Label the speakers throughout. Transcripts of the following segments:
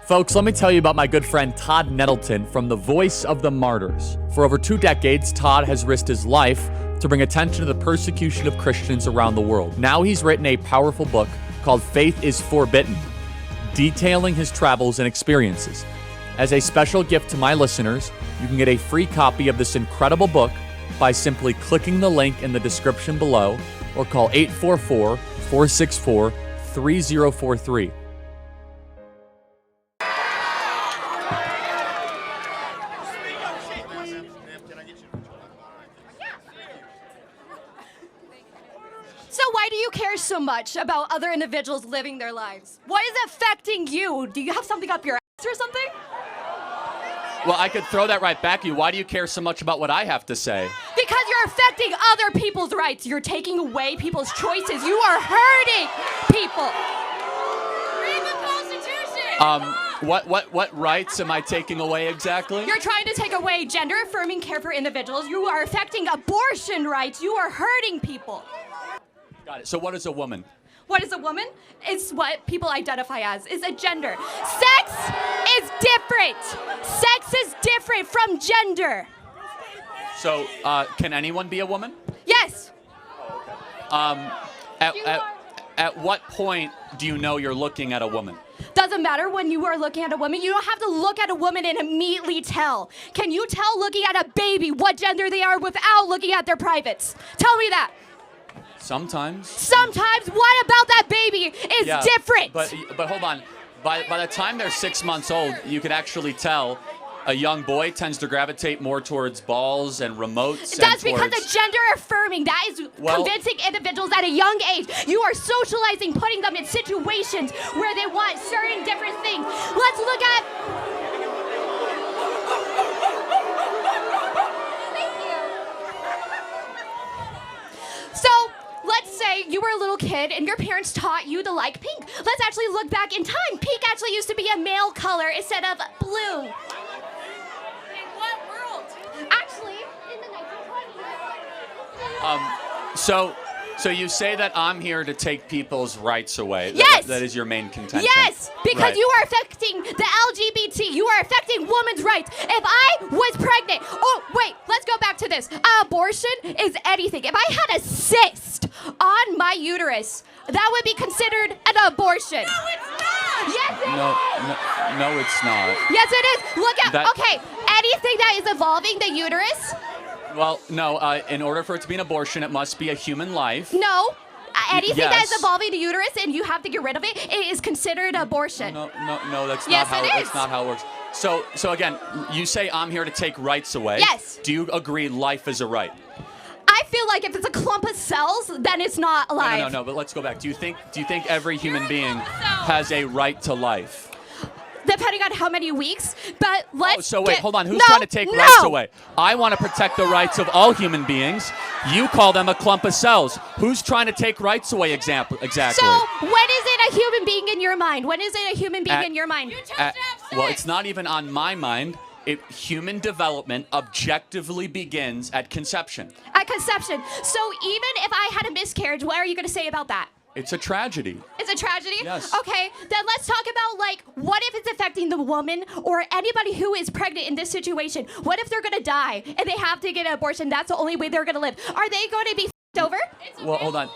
Speaker 1: Folks, let me tell you about my good friend Todd Nettleton from the Voice of the Martyrs. For over 2 decades, Todd has risked his life to bring attention to the persecution of Christians around the world. Now he's written a powerful book called Faith is Forbidden, detailing his travels and experiences. As a special gift to my listeners, you can get a free copy of this incredible book by simply clicking the link in the description below or call 844-464-3043.
Speaker 2: So why do you care so much about other individuals living their lives? Why is it affecting you? Do you have something up your ass or something?
Speaker 1: Well, I could throw that right back at you. Why do you care so much about what I have to say?
Speaker 2: Because you're affecting other people's rights. You're taking away people's choices. You are hurting people. Read the Constitution.
Speaker 1: What rights am I taking away exactly?
Speaker 2: You're trying to take away gender-affirming care for individuals. You are affecting abortion rights. You are hurting people.
Speaker 1: Got it. So what is a woman?
Speaker 2: What is a woman? It's what people identify as. It's a gender. Sex is different. Sex is different from gender.
Speaker 1: So, can anyone be a woman?
Speaker 2: Yes.
Speaker 1: At what point do you know you're looking at a woman?
Speaker 2: Doesn't matter when you are looking at a woman. You don't have to look at a woman and immediately tell. Can you tell looking at a baby what gender they are without looking at their privates? Tell me that.
Speaker 1: Sometimes.
Speaker 2: Sometimes. What about that baby is different?
Speaker 1: But hold on. By the time they're 6 months old, you can actually tell a young boy tends to gravitate more towards balls and remotes.
Speaker 2: That's because it's gender affirming. That is convincing individuals at a young age. You are socializing, putting them in situations where they want certain different things. Let's look at... Thank you. So, let's say you were a little kid and your parents taught you to like pink. Let's actually look back in time. Pink actually used to be a male color instead of blue. Actually, in the 1920s.
Speaker 1: So you say that I'm here to take people's rights away.
Speaker 2: Yes.
Speaker 1: That is your main contention.
Speaker 2: Yes, because
Speaker 1: right.
Speaker 2: You are affecting the LGBT. You are affecting women's rights. If I was pregnant, oh wait, let's go back to this. Abortion is anything. If I had a cyst on my uterus, that would be considered an abortion.
Speaker 3: No, it's not.
Speaker 2: Yes, it is.
Speaker 1: No, it's not.
Speaker 2: Yes, it is. Look at anything that is evolving the uterus.
Speaker 1: Well, no. In order for it to be an abortion, it must be a human life.
Speaker 2: No. Anything that
Speaker 1: Yes.
Speaker 2: is evolving the uterus and you have to get rid of it, it is considered abortion.
Speaker 1: No, that's
Speaker 2: Yes,
Speaker 1: not how
Speaker 2: it is.
Speaker 1: that's not how it works. So again, you say I'm here to take rights away.
Speaker 2: Yes.
Speaker 1: Do you agree life is a right?
Speaker 2: I feel like if it's a clump of cells, then it's not alive.
Speaker 1: No. But let's go back. Do you think every human being has a right to life?
Speaker 2: Depending on how many weeks, but let's
Speaker 1: hold on. Who's trying to take rights away? I want to protect the rights of all human beings. You call them a clump of cells. Who's trying to take rights away exactly?
Speaker 2: So when is it a human being in your mind? When is it a human being in your mind?
Speaker 3: You chose to have sex.
Speaker 1: Well, it's not even on my mind. Human development objectively begins at conception.
Speaker 2: At conception. So even if I had a miscarriage, what are you going to say about that?
Speaker 1: It's a tragedy.
Speaker 2: It's a tragedy?
Speaker 1: Yes.
Speaker 2: Okay, then let's talk about, what if it's affecting the woman or anybody who is pregnant in this situation? What if they're going to die and they have to get an abortion? That's the only way they're going to live. Are they going to be over?
Speaker 1: Well, hold on.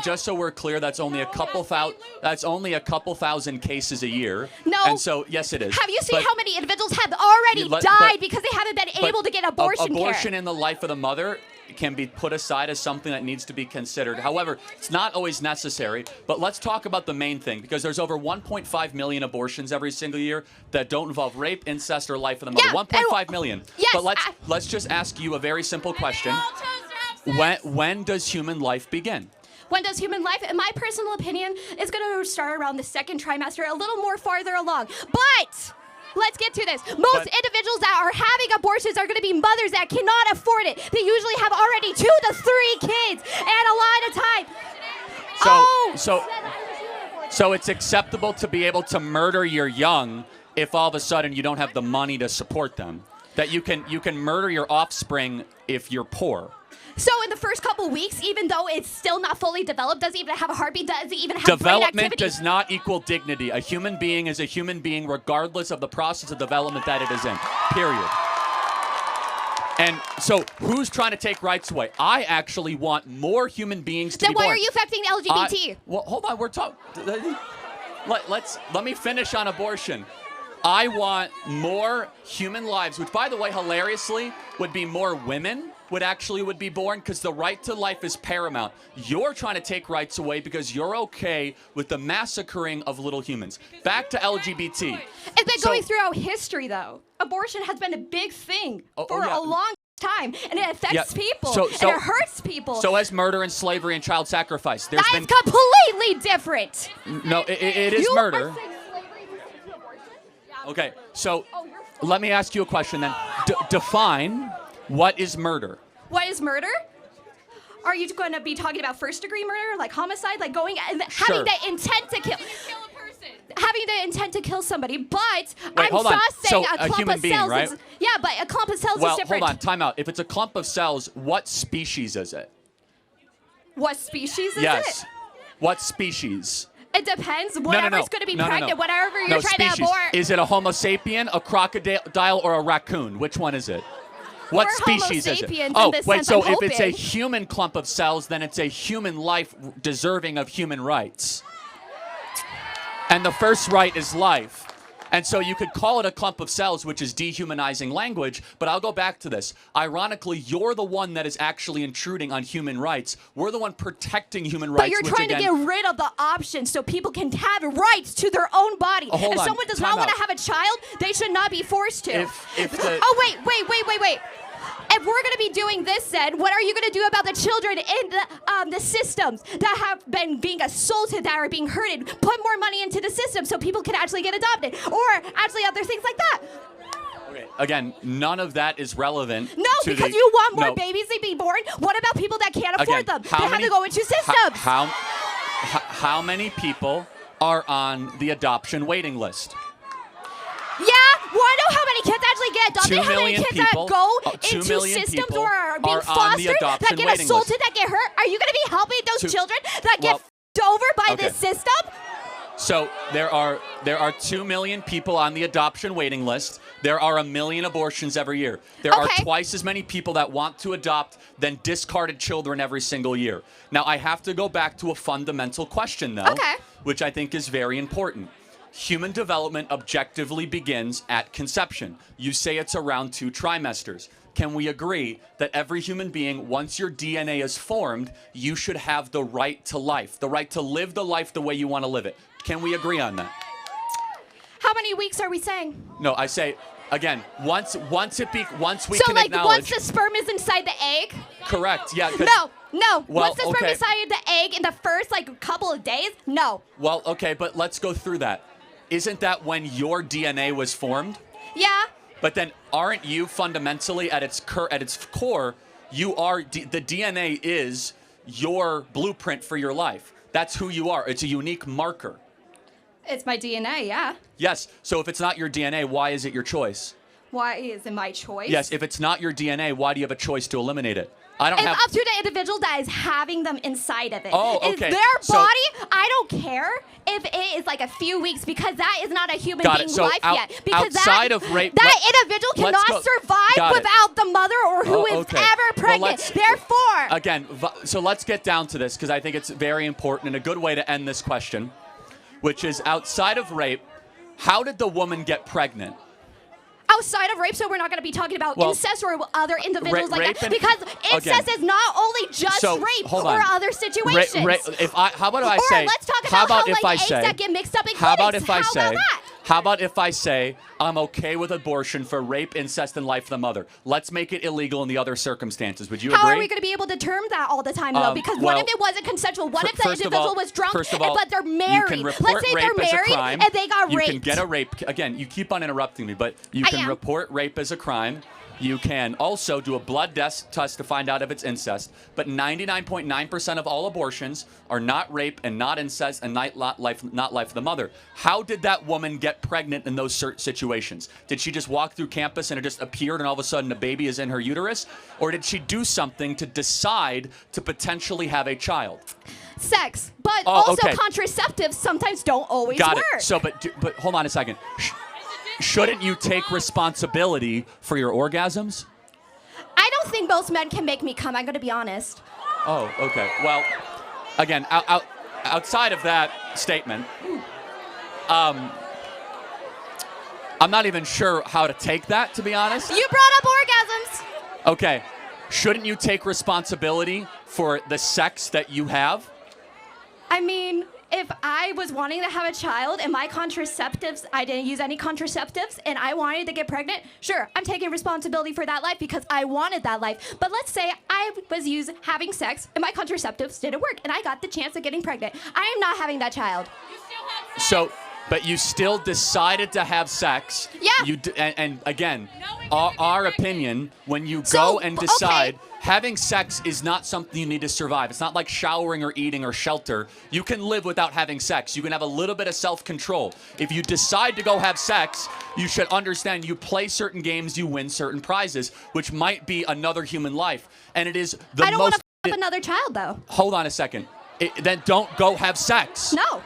Speaker 1: Just so we're clear, that's only a couple thousand cases a year.
Speaker 2: No.
Speaker 1: And so, yes, it is.
Speaker 2: Have you seen how many individuals have already died because they haven't been able to get abortion care?
Speaker 1: Abortion in the life of the mother can be put aside as something that needs to be considered. However, it's not always necessary. But let's talk about the main thing, because there's over 1.5 million abortions every single year that don't involve rape, incest, or life of the mother.
Speaker 2: Yeah,
Speaker 1: 1.5 million.
Speaker 2: Yes,
Speaker 1: But let's just ask you a very simple question.
Speaker 3: They all chose to have sex.
Speaker 1: When does human life begin?
Speaker 2: When does human life, in my personal opinion, is going to start around the second trimester, a little more farther along. But let's get to this. Most individuals that are having abortions are going to be mothers that cannot afford it. They usually have already 2 to 3 kids and a lot of time.
Speaker 1: So it's acceptable to be able to murder your young if all of a sudden you don't have the money to support them. That you can murder your offspring if you're poor.
Speaker 2: So in the first couple weeks, even though it's still not fully developed, doesn't even have a heartbeat, doesn't even have brain
Speaker 1: Development
Speaker 2: activity.
Speaker 1: does not equal dignity. A human being is a human being regardless of the process of development that it is in, period. And so who's trying to take rights away? I actually want more human beings to
Speaker 2: Then
Speaker 1: be born.
Speaker 2: why are you affecting LGBT?
Speaker 1: Well, hold on. We're talking. Let me finish on abortion. I want more human lives, which, by the way, hilariously, would be more women would be born, because the right to life is paramount. You're trying to take rights away because you're okay with the massacring of little humans. Back to LGBT.
Speaker 2: It's been going throughout history, though. Abortion has been a big thing for a long time, and it affects people, and it hurts people.
Speaker 1: So has murder and slavery and child sacrifice.
Speaker 2: That is completely different.
Speaker 1: No, it is murder. Okay, so let me ask you a question then. Define what is murder.
Speaker 2: What is murder? Are you going to be talking about first-degree murder, like homicide, like going and having the intent to kill? Having the intent to kill somebody, but I'm just saying a clump of cells is, yeah, but a clump of cells is different.
Speaker 1: Hold on, time out. If it's a clump of cells, what species is it?
Speaker 2: What species is it?
Speaker 1: Yes. What species?
Speaker 2: It depends. Whatever's going to be pregnant, whatever you're trying to abort.
Speaker 1: Is it a Homo sapien, a crocodile, or a raccoon? Which one is it? What species is it? Oh, wait, so if it's a human clump of cells, then it's a human life deserving of human rights. And the first right is life. And so you could call it a clump of cells, which is dehumanizing language, but I'll go back to this. Ironically, you're the one that is actually intruding on human rights. We're the one protecting human rights.
Speaker 2: But you're trying to get rid of the option so people can have rights to their own body. If someone does not want to have a child, they should not be forced to. Oh, wait. If we're going to be doing this, then what are you going to do about the children in the systems that have been being assaulted, that are being hurted? Put more money into the system so people can actually get adopted, or actually other things like that.
Speaker 1: Okay. Again, none of that is relevant.
Speaker 2: No, because you want more babies to be born. What about people that can't afford them? They have to go into systems.
Speaker 1: How many people are on the adoption waiting list?
Speaker 2: Yeah, well, I know how many kids actually get adopted, how many kids that go into systems or are being fostered, that get assaulted, that get hurt. Are you going to be helping those children that get f***ed over by this system?
Speaker 1: So there are 2 million people on the adoption waiting list. There are 1 million abortions every year. There are twice as many people that want to adopt than discarded children every single year. Now, I have to go back to a fundamental question, though, which I think is very important. Human development objectively begins at conception. You say it's around 2 trimesters. Can we agree that every human being, once your DNA is formed, you should have the right to life, the right to live the life the way you want to live it? Can we agree on that?
Speaker 2: How many weeks are we saying?
Speaker 1: No, I say, again, once we can acknowledge.
Speaker 2: So, like, once the sperm is inside the egg?
Speaker 1: Correct, yeah.
Speaker 2: No. Once the sperm is inside the egg in the first, couple of days? No.
Speaker 1: Well, okay, but let's go through that. Isn't that when your DNA was formed?
Speaker 2: Yeah.
Speaker 1: But then aren't you fundamentally at its core, you are the DNA is your blueprint for your life. That's who you are. It's a unique marker.
Speaker 2: It's my DNA, yeah.
Speaker 1: Yes. So if it's not your DNA, why is it your choice?
Speaker 2: Why is it my choice?
Speaker 1: Yes. If it's not your DNA, why do you have a choice to eliminate it?
Speaker 2: It's up to the individual that is having them inside of it.
Speaker 1: Oh, okay.
Speaker 2: It's their body. I don't care if it is like a few weeks, because that is not a human being's life yet. Because
Speaker 1: outside of rape,
Speaker 2: that individual cannot survive without the mother or who is ever pregnant. Therefore.
Speaker 1: Again, so let's get down to this, because I think it's very important and a good way to end this question, which is outside of rape, how did the woman get pregnant?
Speaker 2: Outside of rape, so we're not going to be talking about incest or other individuals like that, because incest is not only just rape or other situations.
Speaker 1: How about if I say?
Speaker 2: Let's talk about eggs that get mixed up in clinics.
Speaker 1: How about if I say I'm okay with abortion for rape, incest, and life of the mother? Let's make it illegal in the other circumstances. Would you agree?
Speaker 2: How are we going to be able to term that all the time, though? Because what if it wasn't consensual? What if the individual was drunk, but they're married? Let's say they're married and they got raped.
Speaker 1: You can get a rape. Again, you keep on interrupting me, but you can report rape as a crime. You can also do a blood test to find out if it's incest. But 99.9% of all abortions are not rape and not incest and not life of the mother. How did that woman get get pregnant in those certain situations? Did she just walk through campus and it just appeared and all of a sudden a baby is in her uterus? Or did she do something to decide to potentially have a child?
Speaker 2: Sex, but
Speaker 1: Oh,
Speaker 2: also
Speaker 1: okay.
Speaker 2: contraceptives sometimes don't always
Speaker 1: Got
Speaker 2: work.
Speaker 1: it. So, but hold on a second. Shouldn't you take responsibility for your orgasms?
Speaker 2: I don't think most men can make me come. I'm going to be honest.
Speaker 1: Oh, okay. Well, again, outside of that statement, I'm not even sure how to take that, to be honest.
Speaker 2: You brought up orgasms.
Speaker 1: Okay. Shouldn't you take responsibility for the sex that you have?
Speaker 2: I mean, if I was wanting to have a child and my contraceptives, I didn't use any contraceptives, and I wanted to get pregnant, sure, I'm taking responsibility for that life because I wanted that life. But let's say I was having sex and my contraceptives didn't work, and I got the chance of getting pregnant. I am not having that child.
Speaker 3: You still have sex.
Speaker 1: So, but you still decided to have sex.
Speaker 2: Yeah.
Speaker 1: And again,
Speaker 3: Knowing you
Speaker 1: our
Speaker 3: could be
Speaker 1: opinion, when you
Speaker 2: So,
Speaker 1: go and
Speaker 2: okay.
Speaker 1: decide, having sex is not something you need to survive. It's not like showering or eating or shelter. You can live without having sex. You can have a little bit of self-control. If you decide to go have sex, you should understand you play certain games, you win certain prizes, which might be another human life. And it is the
Speaker 2: I don't want
Speaker 1: most...
Speaker 2: to have another child, though.
Speaker 1: Hold on a second. Then don't go have sex.
Speaker 2: No.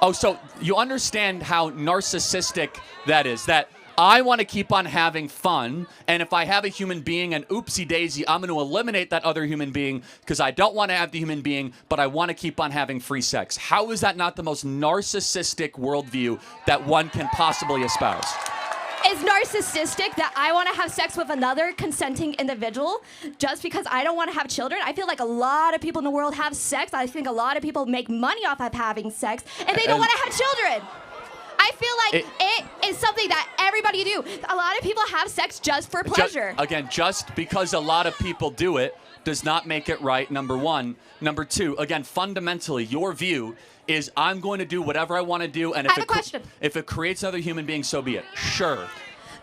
Speaker 1: Oh, so you understand how narcissistic that is, that I want to keep on having fun, and if I have a human being and oopsie daisy, I'm going to eliminate that other human being because I don't want to have the human being, but I want to keep on having free sex. How is that not the most narcissistic worldview that one can possibly espouse?
Speaker 2: Is narcissistic that I want to have sex with another consenting individual just because I don't want to have children? I feel like a lot of people in the world have sex. I think a lot of people make money off of having sex, and they don't want to have children. I feel like it is something that everybody do. A lot of people have sex just for pleasure.
Speaker 1: Just because a lot of people do it does not make it right, number one. Number two, again, fundamentally, your view is I'm going to do whatever I want to do, and
Speaker 2: I have a question.
Speaker 1: If it creates another human being, so be it. Sure.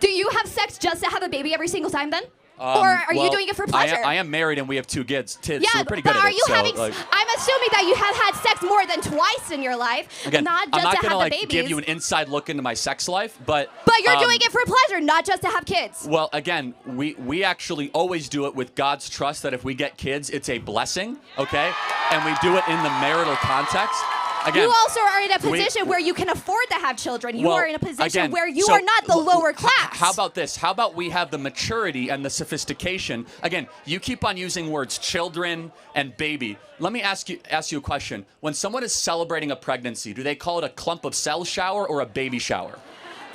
Speaker 2: Do you have sex just to have a baby every single time then? Or are you doing it for pleasure?
Speaker 1: I am married and we have 2 kids. So
Speaker 2: Yeah,
Speaker 1: we're pretty good
Speaker 2: but
Speaker 1: at
Speaker 2: are
Speaker 1: it.
Speaker 2: you
Speaker 1: So,
Speaker 2: having?
Speaker 1: like,
Speaker 2: I'm assuming that you have had sex more than twice in your life,
Speaker 1: again,
Speaker 2: not
Speaker 1: I'm
Speaker 2: just
Speaker 1: not
Speaker 2: to
Speaker 1: gonna
Speaker 2: have the babies.
Speaker 1: give you an inside look into my sex life, but
Speaker 2: But you're doing it for pleasure, not just to have kids.
Speaker 1: Well, again, we actually always do it with God's trust that if we get kids, it's a blessing, okay? And we do it in the marital context. Again,
Speaker 2: You also are in a position where you can afford to have children. You
Speaker 1: well,
Speaker 2: are in a position
Speaker 1: again,
Speaker 2: where you
Speaker 1: so
Speaker 2: are not the lower class.
Speaker 1: How about this? How about we have the maturity and the sophistication? Again, you keep on using words children and baby. Let me ask you a question. When someone is celebrating a pregnancy, do they call it a clump of cell shower or a baby shower?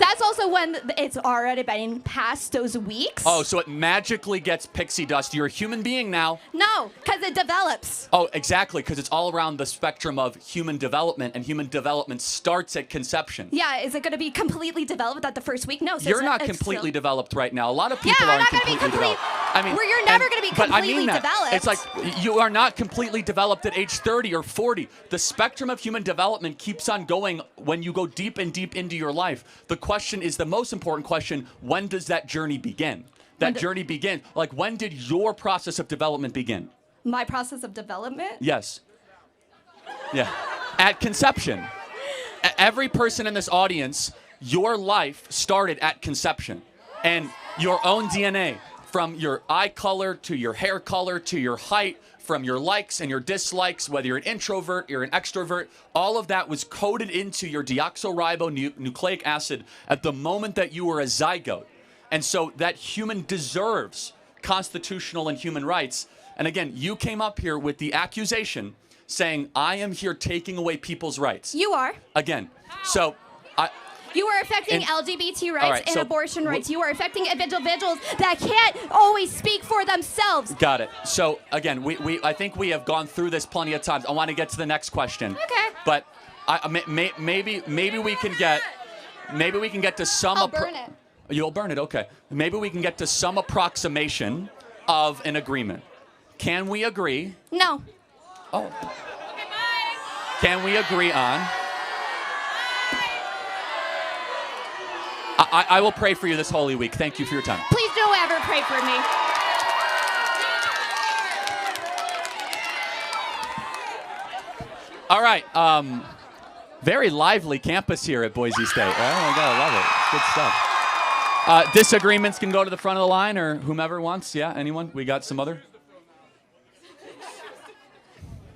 Speaker 2: That's also when it's already been past those weeks.
Speaker 1: Oh, so it magically gets pixie dust. You're a human being now.
Speaker 2: No, because it develops.
Speaker 1: Oh, exactly, because it's all around the spectrum of human development, and human development starts at conception.
Speaker 2: Yeah, is it going to be completely developed at the first week? No. So
Speaker 1: You're
Speaker 2: it's
Speaker 1: not
Speaker 2: it's
Speaker 1: completely
Speaker 2: still-
Speaker 1: developed right now. A lot of people
Speaker 2: I'm
Speaker 1: aren't
Speaker 2: not gonna be
Speaker 1: completely
Speaker 2: complete-
Speaker 1: developed. I mean,
Speaker 2: Well, you're never gonna be
Speaker 1: but I mean
Speaker 2: completely
Speaker 1: that.
Speaker 2: developed.
Speaker 1: It's like you are not completely developed at age 30 or 40. The spectrum of human development keeps on going when you go deep and deep into your life. The question is the most important question: when does that journey begin? That journey begin. Like, when did your process of development begin?
Speaker 2: My process of development?
Speaker 1: Yes. Yeah. At conception. Every person in this audience, your life started at conception. And your own DNA, from your eye color to your hair color to your height, from your likes and your dislikes, whether you're an introvert, you're an extrovert, all of that was coded into your deoxyribonucleic acid at the moment that you were a zygote. And so that human deserves constitutional and human rights. And again, you came up here with the accusation saying, I am here taking away people's rights.
Speaker 2: You are.
Speaker 1: Again, so
Speaker 2: You are affecting LGBT rights
Speaker 1: right,
Speaker 2: and
Speaker 1: so
Speaker 2: abortion rights. You are affecting individuals that can't always speak for themselves.
Speaker 1: Got it. So again, I think we have gone through this plenty of times. I want to get to the next question.
Speaker 2: Okay.
Speaker 1: But maybe we can get to some.
Speaker 2: I'll burn it.
Speaker 1: You'll burn it. Okay. Maybe we can get to some approximation of an agreement. Can we agree?
Speaker 2: No.
Speaker 1: Oh.
Speaker 3: Okay, bye.
Speaker 1: Can we agree on? I will pray for you this Holy Week. Thank you for your time.
Speaker 2: Please don't ever pray for me.
Speaker 1: All right. Very lively campus here at Boise State. Oh my God, I love it. It's good stuff. Disagreements can go to the front of the line or whomever wants. Yeah, anyone? We got some other?